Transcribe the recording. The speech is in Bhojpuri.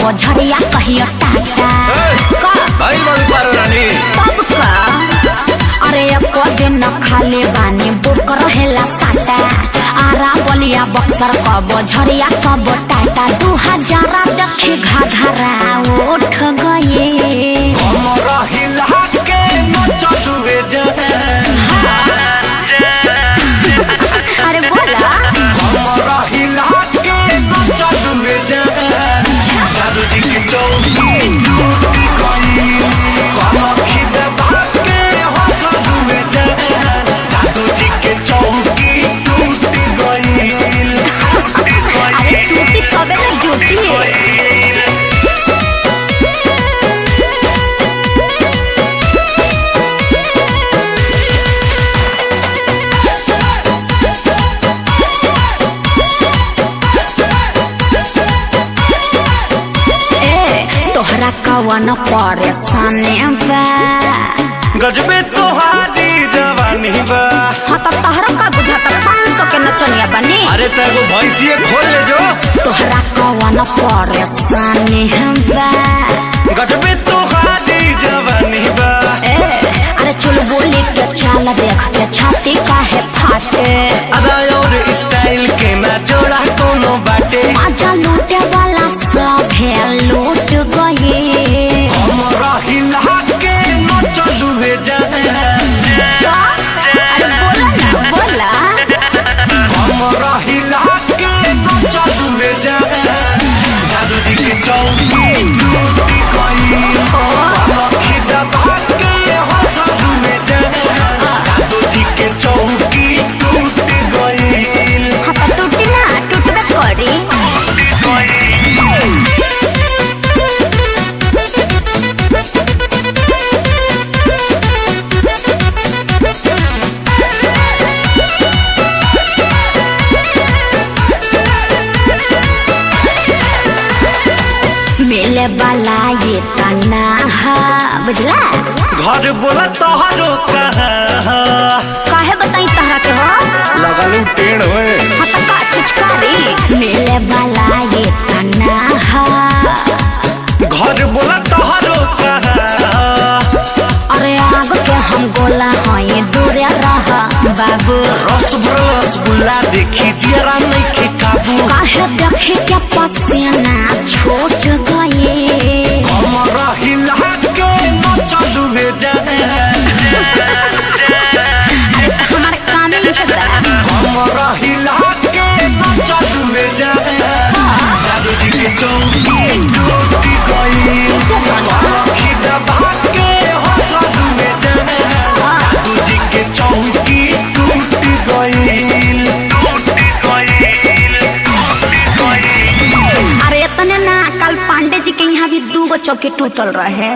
कबो झड़िया कहियो टाटा तब का अरे एको दिन न खाले बानी बुक रहेला साटा आरा बलिया बक्सर कबो झड़िया कबो टाटा 2000 देखी घाघरा उठ गए अरे बोला तोहरा कवन परेशानी बा गजबे तोहारी जवानी बा। हाँ तो तोहरा का बुझाता 500 के नचनिया बनी। अरे तेरे भैंसिए खोल ले जो। तोहरा कवन परेशानी बा गजबे तोहारी जवानी बा। अरे चल बोली के चाल देख के छाती काहे फाटे अदा और स्टाइल के ना जोड़ा कोनो बाटे मजा लूटे वाला सब है लूट गए हमरा हिला के न चलू जाए अरे बोला हमरा हिला के न चलू जाए जादू जी की चौकी टूटी गई लखी दबा के हंसलू जाए जादू जी के चौकी टूट गई हाँ तो टूटी ना टूटबे करी मिले वाला ये तना बुझला घर बोला तोहरो कहाँ काहे बताई तहरा के हो लगलू टेढ़ होए हाँ तो का चिचकारी मिले वाला ये तना घर बोला तोहरो कहाँ अरे आग के हम गोला हई दूर रह बाबू रस भरल रसगुल्ला देखी जियरा नहीं के काबू काहे देखे के पसीना छूट गए हमरा हिला के न चलू जाए हमारे काम ही है हमरा हिला के न चलू जाए जादू जी के चौकी टूटी गई लखी दबा के हंसलू जाए जादू जी के चौकी टूटी गई अरे इतने ना कल पांडे जी के यहाँ भी 2 चौकी टूटल रहे